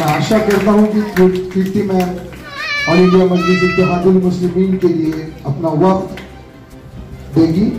मैं आशा करता हूँ कि कीर्ति मैम ऑल इंडिया मजलिस इत्तेहादुल मुस्लिमीन के लिए अपना वक्त देगी।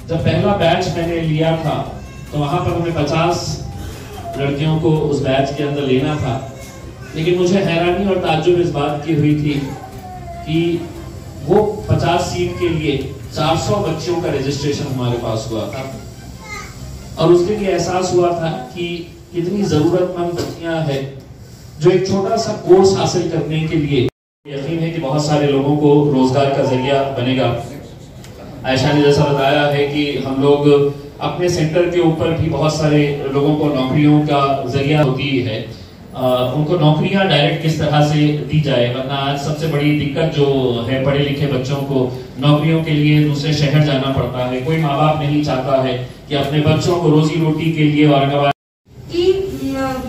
जब पहला बैच मैंने लिया था तो वहां पर हमें 50 लड़कियों को उस बैच के अंदर लेना था, लेकिन मुझे हैरानी और ताज्जुब इस बात की हुई थी कि वो 50 सीट के लिए 400 बच्चों का रजिस्ट्रेशन हमारे पास हुआ था। और उस दिन ये एहसास हुआ था कि कितनी जरूरतमंद बच्चियां हैं जो एक छोटा सा कोर्स हासिल करने के लिए, यकीन है कि बहुत सारे लोगों को रोजगार का जरिया बनेगा। आयशा ने जैसा बताया है कि हम लोग अपने सेंटर के ऊपर भी बहुत सारे लोगों को नौकरियों का जरिया होती है, उनको नौकरियां डायरेक्ट किस तरह से दी जाए, वरना आज सबसे बड़ी दिक्कत जो है पढ़े लिखे बच्चों को नौकरियों के लिए दूसरे शहर जाना पड़ता है। कोई माँ बाप नहीं चाहता है कि अपने बच्चों को रोजी रोटी के लिए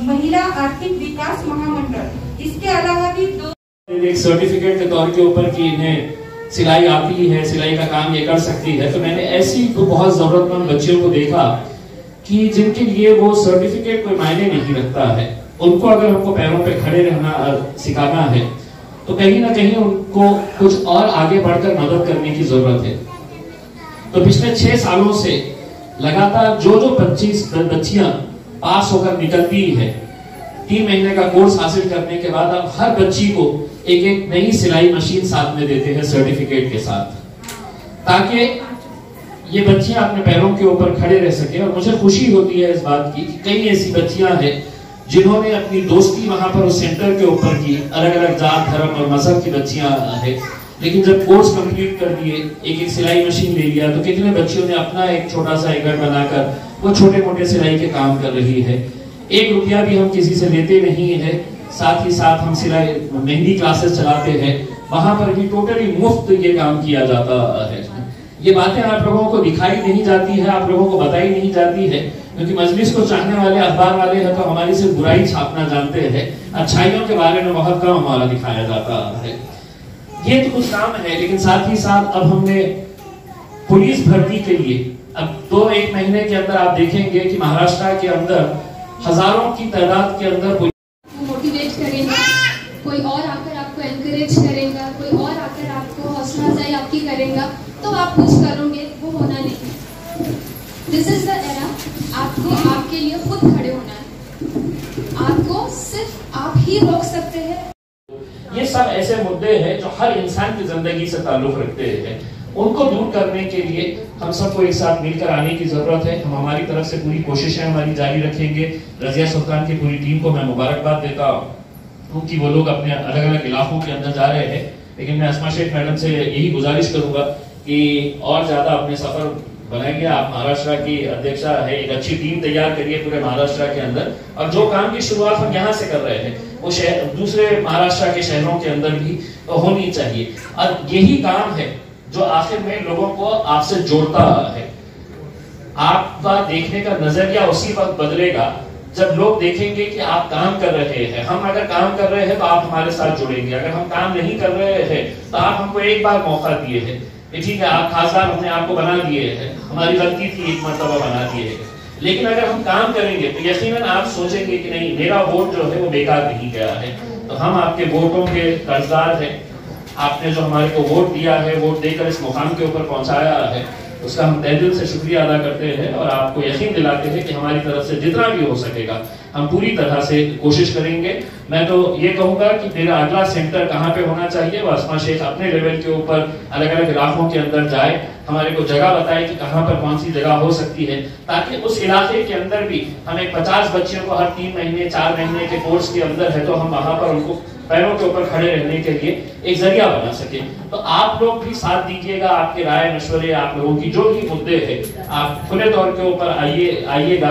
महिला आर्थिक विकास महामंडल, इसके अलावा भी एक सर्टिफिकेट के तौर के ऊपर कि इन्हें सिलाई आती है, सिलाई का काम ये कर सकती है, तो मैंने ऐसी तो बहुत जरूरतमंद बच्चियों को देखा कि जिनके लिए वो सर्टिफिकेट कोई मायने नहीं रखता है। उनको अगर हमको पैरों पे खड़े रहना सिखाना है तो कहीं ना कहीं उनको कुछ और आगे बढ़कर मदद करने की जरूरत है। तो पिछले 6 सालों से लगातार जो 25 बच्चियां पास होकर निकलती है, 3 महीने का कोर्स हासिल करने के बाद अब हर बच्ची को एक नई सिलाई मशीन साथ में देते हैं सर्टिफिकेट के साथ, ताकि ये बच्चियां अपने पैरों के ऊपर खड़े रह सके। और मुझे खुशी होती है इस बात की कि कई ऐसी बच्चियां हैं जिन्होंने अपनी दोस्ती वहां पर उस सेंटर के ऊपर की, अलग अलग जात धर्म और मजहब की बच्चियां हैं, लेकिन जब कोर्स कंप्लीट कर दिए, एक साइलाई मशीन ले लिया, तो कितने बच्चियों ने अपना एक छोटा सा घर बनाकर वो छोटे मोटे सिलाई के काम कर रही है। 1 रुपया भी हम किसी से लेते नहीं है। साथ ही साथ हम सिलाई मेहंदी क्लासेस चलाते हैं, वहां पर भी टोटली मुफ्त ये काम किया जाता है। ये बातें आप लोगों को दिखाई नहीं जाती है, आप लोगों को बताई नहीं जाती है, क्योंकि मजलिस को चाहने वाले अखबार वाले हैं तो हमारी सिर्फ बुराई छापना जानते हैं, अच्छाइयों के बारे में बहुत कम हमारा दिखाया जाता है। ये तो कुछ काम है, लेकिन साथ ही साथ अब हमने पुलिस भर्ती के लिए अब 2-1 महीने के अंदर आप देखेंगे कि महाराष्ट्र के अंदर हजारों की तादाद के अंदर मोटिवेट करेगा, कोई और आकर आपको एनकरेज करेगा, कोई और आकर आपको हौसला अफजाई आपकी करेगा, तो आप कुछ करोगे, वो होना नहीं। दिस इज द एरा, आपको आपके लिए खुद खड़े होना है, आपको सिर्फ आप ही रोक सकते हैं। ये सब ऐसे मुद्दे हैं जो हर इंसान की जिंदगी से ताल्लुक रखते हैं, उनको दूर करने के लिए हम सबको एक साथ मिलकर आने की जरूरत है। हम हमारी तरफ से पूरी कोशिशें हमारी जारी रखेंगे। रजिया सुल्तान की पूरी टीम को मैं मुबारकबाद देता हूँ कि वो लोग अपने अलग अलग इलाकों के अंदर जा रहे हैं, लेकिन मैं अस्मा शेख मैडम से यही गुजारिश करूंगा कि और ज्यादा अपने सफर बनाएंगे। आप महाराष्ट्र की अध्यक्षा है, एक अच्छी टीम तैयार करिए पूरे महाराष्ट्र के अंदर, और जो काम की शुरुआत हम यहाँ से कर रहे हैं वो दूसरे महाराष्ट्र के शहरों के अंदर भी होनी चाहिए। और यही काम है जो आखिर में लोगों को आपसे जोड़ता है। आपका देखने का नजरिया उसी वक्त बदलेगा जब लोग देखेंगे कि आप काम कर रहे हैं। हम अगर काम कर रहे हैं तो आप हमारे साथ जुड़ेंगे, अगर हम काम नहीं कर रहे हैं तो आप हमको एक बार मौका दिए हैं, ठीक है, आप खासदार हमने आपको बना दिए हैं, हमारी गलती थी, एक मरतबा बना दिए है, लेकिन अगर हम काम करेंगे तो यकीनन आप सोचेंगे कि नहीं, मेरा वोट जो है वो बेकार नहीं गया है। तो हम आपके वोटों के कर्जदार हैं। आपने जो हमारे को वोट दिया है, वोट देकर इस मुकाम के ऊपर पहुंचाया है, उसका हम तहे दिल से शुक्रिया अदा करते हैं और आपको यकीन दिलाते हैं कि हमारी तरफ से जितना भी हो सकेगा हम पूरी तरह से कोशिश करेंगे। मैं तो ये कहूंगा कि मेरा अगला सेंटर कहाँ पे होना चाहिए, वो अस्मा शेख अपने लेवल के ऊपर अलग अलग इलाकों के अंदर जाए, हमारे को जगह बताए कि कहाँ पर कौन सी जगह हो सकती है, ताकि उस इलाके के अंदर भी हमें 50 बच्चियों को हर 3 महीने 4 महीने के कोर्स के अंदर है तो हम वहां पर उनको पैरों के ऊपर खड़े रहने के लिए एक जरिया बना सके। तो आप लोग भी साथ दीजिएगा, आपके राय मशवरे, आप लोगों की जो भी मुद्दे हैं आप खुले तौर के ऊपर आइएगा।